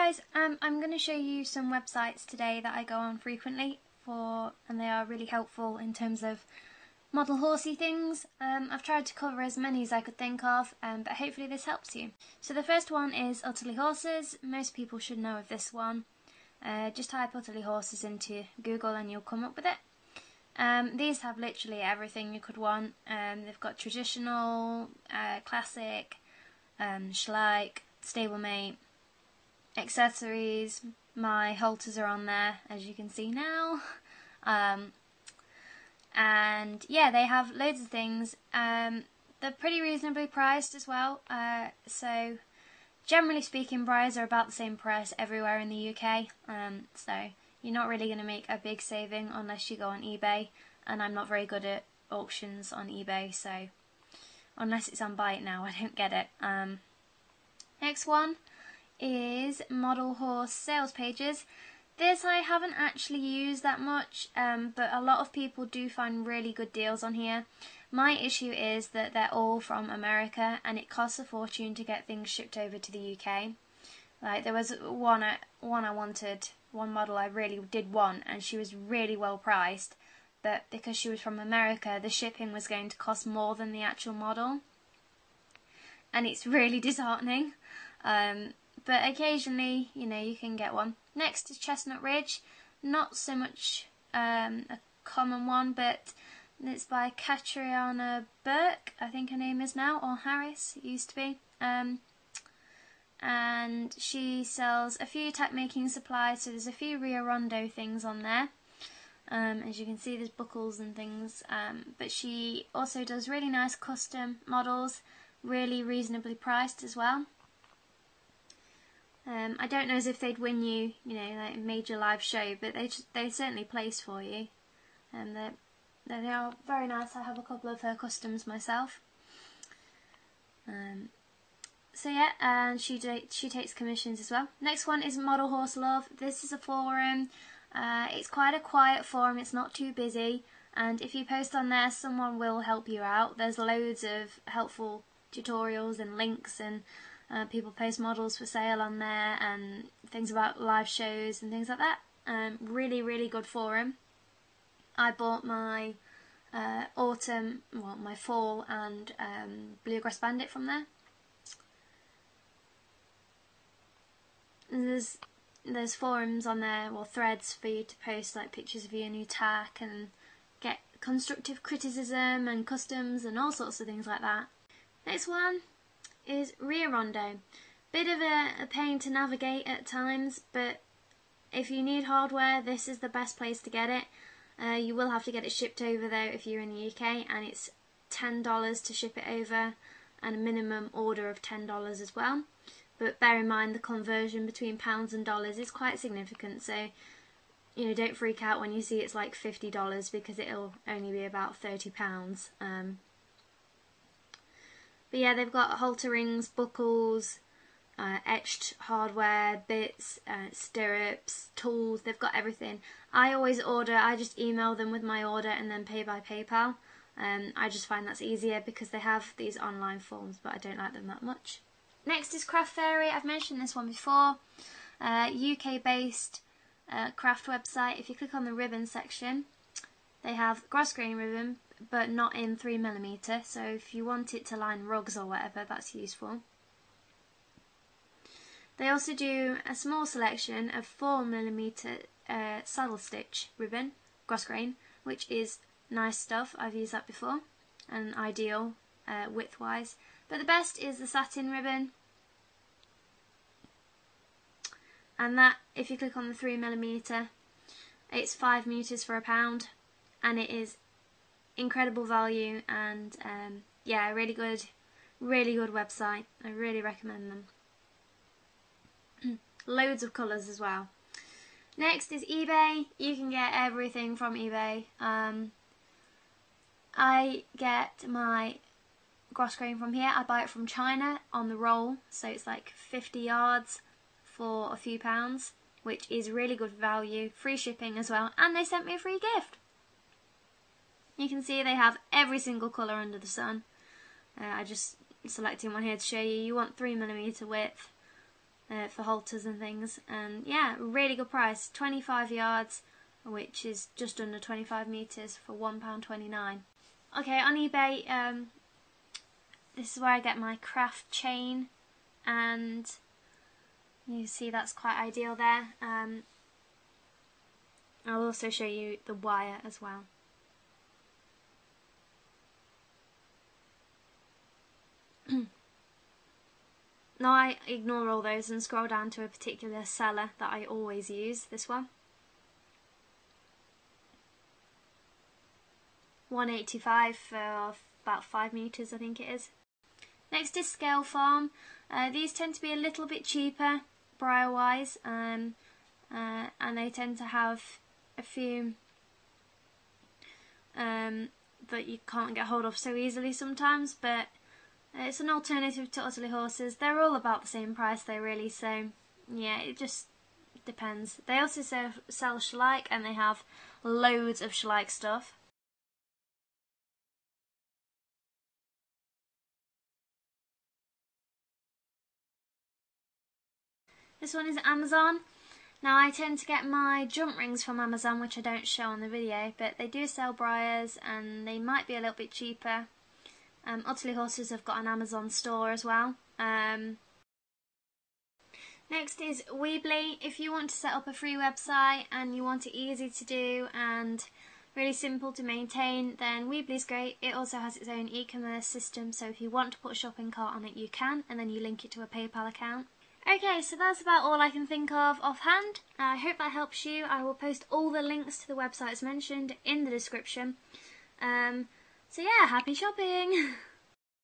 guys, I'm going to show you some websites today that I go on frequently and they are really helpful in terms of model horsey things. I've tried to cover as many as I could think of, but hopefully this helps you. So the first one is Utterly Horses. Most people should know of this one. Just type Utterly Horses into Google and you'll come up with it. These have literally everything you could want. They've got traditional, classic, schleich, stablemate, accessories. My halters are on there, as you can see now. And yeah, they have loads of things. They're pretty reasonably priced as well. So generally speaking, bras are about the same price everywhere in the UK. So you're not really going to make a big saving unless you go on eBay. And I'm not very good at auctions on eBay, so unless it's on Buy It Now, I don't get it. Next one is Model Horse sales pages. This I haven't actually used that much, but a lot of people do find really good deals on here. My issue is that they're all from America and it costs a fortune to get things shipped over to the UK. Like there was one I wanted, one model I really did want, and she was really well priced, but because she was from America, the shipping was going to cost more than the actual model. And it's really disheartening. But occasionally, you know, you can get one. Next is Chestnut Ridge. Not so much a common one, but it's by Katriana Burke, I think her name is now, or Harris, it used to be. And she sells a few tack making supplies, so there's a few Rio Rondo things on there. As you can see, there's buckles and things, but she also does really nice custom models, really reasonably priced as well. I don't know as if they'd win you, you know, like a major live show, but they certainly place for you. They are very nice. I have a couple of her customs myself. So yeah, and she takes commissions as well. Next one is Model Horse Love. This is a forum. It's quite a quiet forum. It's not too busy, and if you post on there, someone will help you out. There's loads of helpful tutorials and links, and people post models for sale on there and things about live shows and things like that. Really, really good forum. I bought my my fall and bluegrass bandit from there. There's forums on there, or threads for you to post like pictures of your new tack and get constructive criticism and customs and all sorts of things like that. Next one is Rio Rondo. Bit of a pain to navigate at times, but if you need hardware, this is the best place to get it. You will have to get it shipped over though if you're in the UK, and it's $10 to ship it over, and a minimum order of $10 as well. But bear in mind the conversion between pounds and dollars is quite significant, so you know, don't freak out when you see it's like $50 because it'll only be about £30. But yeah, they've got halter rings, buckles, etched hardware, bits, stirrups, tools. They've got everything. I always order, I just email them with my order and then pay by PayPal. I just find that's easier because they have these online forms, but I don't like them that much. Next is CraftFerry. I've mentioned this one before. UK based craft website. If you click on the ribbon section, they have gross grain ribbon, but not in 3mm, so if you want it to line rugs or whatever, that's useful. They also do a small selection of 4mm saddle stitch ribbon, gross grain, which is nice stuff. I've used that before and ideal width wise. But the best is the satin ribbon, and that, if you click on the 3mm, it's 5 meters for £1, and it is incredible value, and yeah, really good website. I really recommend them. Loads of colours as well. Next is eBay. You can get everything from eBay. I get my gross grain from here. I buy it from China on the roll, so it's like 50 yards for a few pounds, which is really good value. Free shipping as well, and they sent me a free gift. You can see they have every single colour under the sun. I just selecting one here to show you. You want 3mm width, for halters and things. And yeah, really good price, 25 yards, which is just under 25 metres for £1.29. Okay, on eBay, this is where I get my craft chain, and you see that's quite ideal there. I'll also show you the wire as well. Now I ignore all those and scroll down to a particular seller that I always use, this one. £1.85 for about 5 metres, I think it is. Next is Scale Farm. These tend to be a little bit cheaper briar wise, and they tend to have a few that you can't get hold of so easily sometimes, but it's an alternative to Utterly Horses. They're all about the same price though, really, so yeah, it just depends. They also sell shellac, and they have loads of shellac stuff. This one is Amazon. Now I tend to get my jump rings from Amazon, which I don't show on the video, but they do sell briars and they might be a little bit cheaper. Utterly Horses have got an Amazon store as well. Next is Weebly. If you want to set up a free website and you want it easy to do and really simple to maintain, then Weebly's great. It also has its own e-commerce system, so if you want to put a shopping cart on it, you can, and then you link it to a PayPal account. Okay, so that's about all I can think of offhand. I hope that helps you. I will post all the links to the websites mentioned in the description. So yeah, happy shopping!